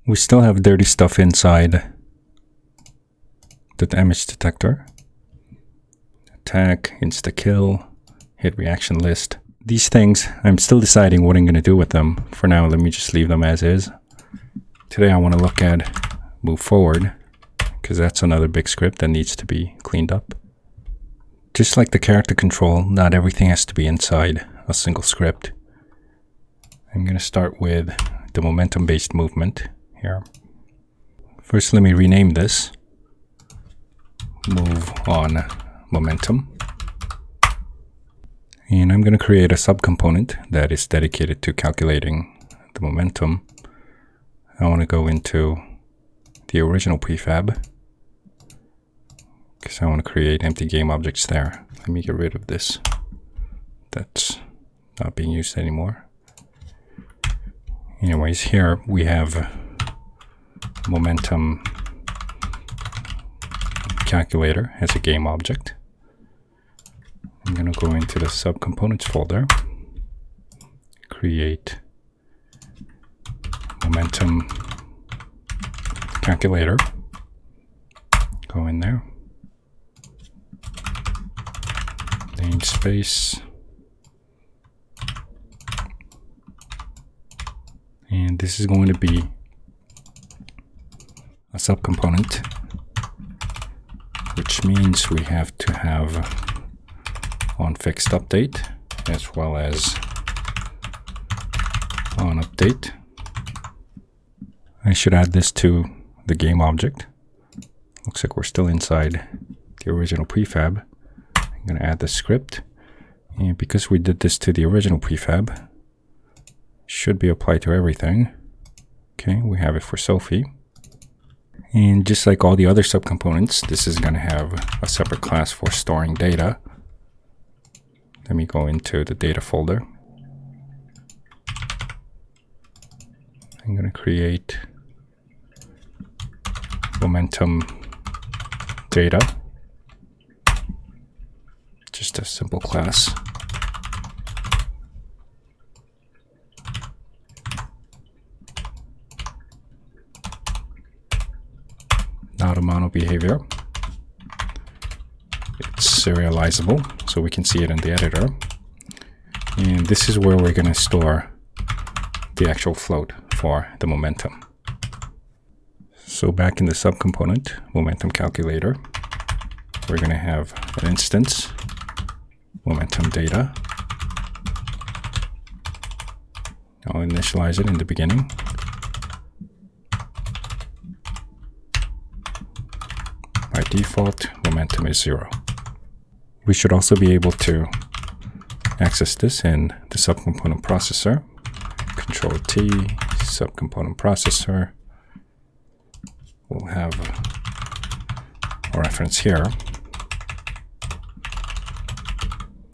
We still have dirty stuff inside the damage detector. Attack, insta-kill, hit reaction list. These things, I'm still deciding what I'm going to do with them. For now, let me just leave them as is. Today I want to look at move forward, because that's another big script that needs to be cleaned up. Just like the character control, not everything has to be inside a single script. I'm going to start with the momentum-based movement here. First, let me rename this. Move on momentum. And I'm going to create a subcomponent that is dedicated to calculating the momentum. I want to go into the original prefab because I want to create empty game objects there. Let me get rid of this. That's not being used anymore. Anyways, here we have momentum calculator as a game object. I'm going to go into the subcomponents folder, create momentum calculator, go in there, namespace, and this is going to be a subcomponent, which means we have to have on fixed update as well as on update. I should add this to the game object. Looks like we're still inside the original prefab. I'm going to add the script, and because we did this to the original prefab, should be applied to everything. Okay, we have it for Sophie. And just like all the other subcomponents, this is going to have a separate class for storing data. Let me go into the data folder. I'm going to create momentum data. Just a simple class. Not a mono behavior. It's serializable, so we can see it in the editor. And this is where we're going to store the actual float for the momentum. So back in the subcomponent, momentum calculator, we're going to have an instance, momentum data. I'll initialize it in the beginning. By default, momentum is 0. We should also be able to access this in the subcomponent processor. Control T, subcomponent processor. We'll have a reference here.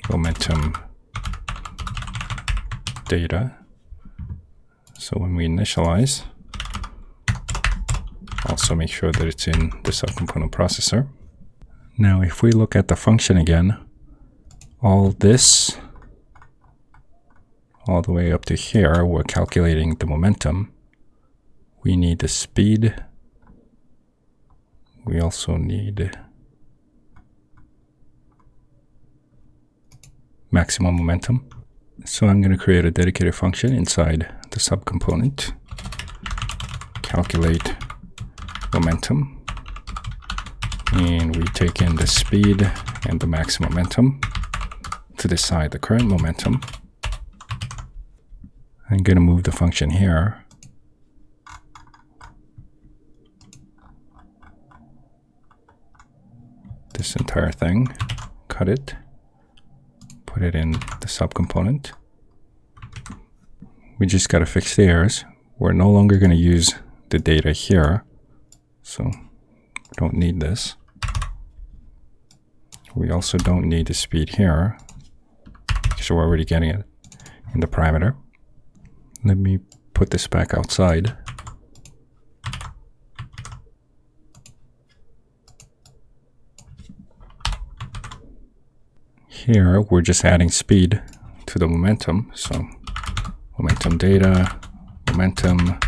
Momentum data. So when we initialize, also make sure that it's in the subcomponent processor. Now, if we look at the function again, all this, all the way up to here, we're calculating the momentum. We need the speed. We also need maximum momentum. So I'm going to create a dedicated function inside the subcomponent. Calculate momentum. And we take in the speed and the maximum momentum to decide the current momentum. I'm going to move the function here. This entire thing, cut it, put it in the subcomponent. We just got to fix the errors. We're no longer going to use the data here, so we don't need this. We also don't need the speed here because we're already getting it in the parameter. Let me put this back outside. Here we're just adding speed to the momentum, so momentum data, momentum,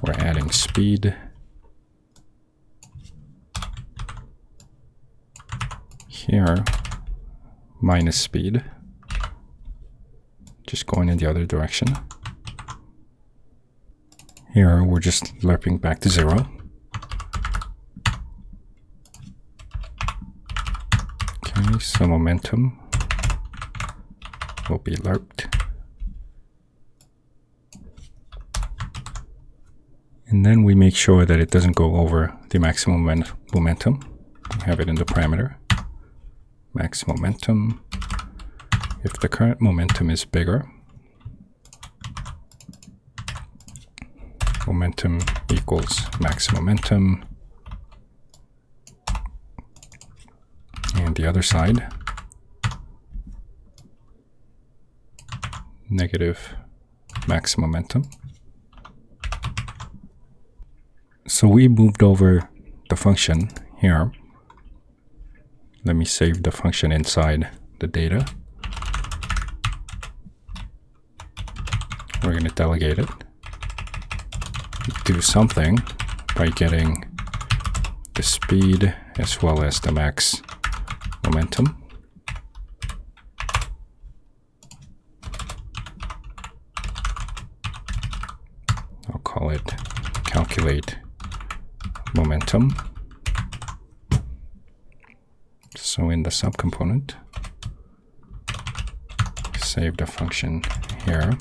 we're adding setting speed. Here, minus speed. Just going in the other direction. Here, we're just lerping back to 0. Okay, so momentum will be lerped. And then we make sure that it doesn't go over the maximum momentum. We have it in the parameter. Max momentum. If the current momentum is bigger, momentum equals max momentum. And the other side, negative max momentum. So we moved over the function here. Let me save the function inside the data. We're going to delegate it. Do something by getting the speed as well as the max momentum. I'll call it calculate momentum. So in the subcomponent, save the function here.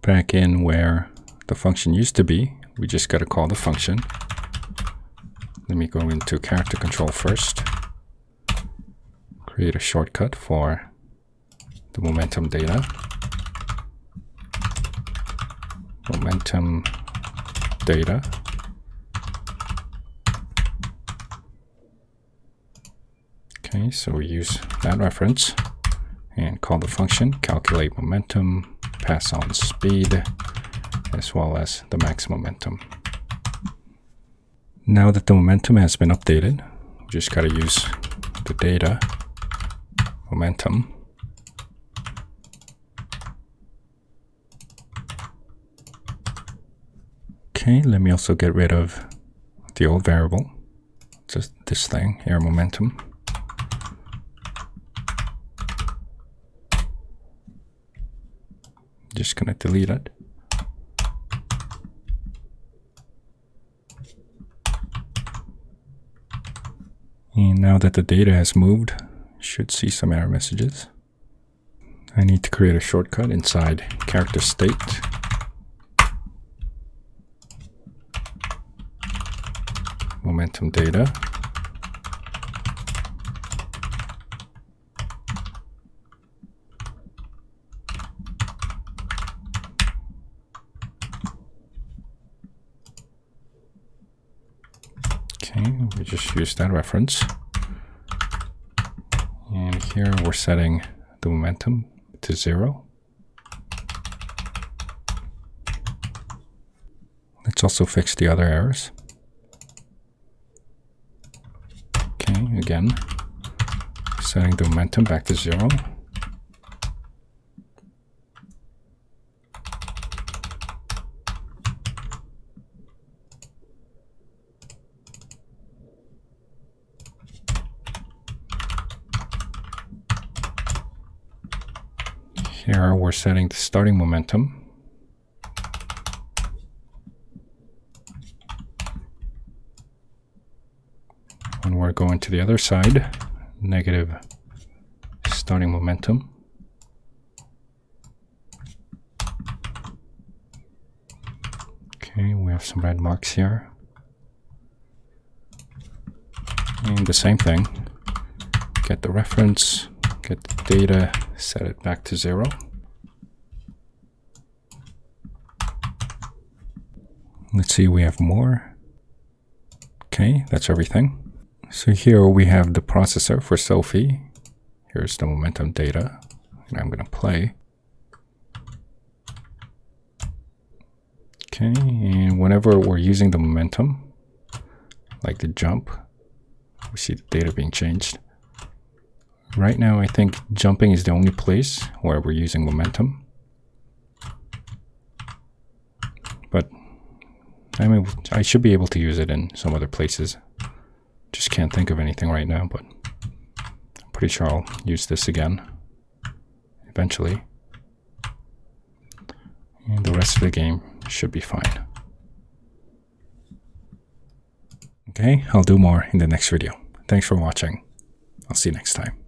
Back in where the function used to be, we just got to call the function. Let me go into character control first. Create a shortcut for the momentum data. Momentum data. Okay, so we use that reference and call the function calculate momentum, pass on speed as well as the max momentum. Now that the momentum has been updated, we just got to use the data momentum. Okay, let me also get rid of the old variable, just this thing here, momentum. Just gonna delete it. And now that the data has moved, should see some error messages. I need to create a shortcut inside character state. Momentum data. Okay, we just use that reference. And here we're setting the momentum to 0. Let's also fix the other errors. Okay, again, setting the momentum back to 0. Here we're setting the starting momentum. And we're going to the other side, negative starting momentum. Okay, we have some red marks here. And the same thing, get the reference, get the data, set it back to 0. Let's see, we have more. Okay, that's everything. So here we have the processor for Sophie. Here's the momentum data, and I'm going to play. Okay, and whenever we're using the momentum, like the jump, we see the data being changed. Right now, I think jumping is the only place where we're using momentum. But I mean, I should be able to use it in some other places. Just can't think of anything right now, but I'm pretty sure I'll use this again eventually. And the rest of the game should be fine. Okay, I'll do more in the next video. Thanks for watching. I'll see you next time.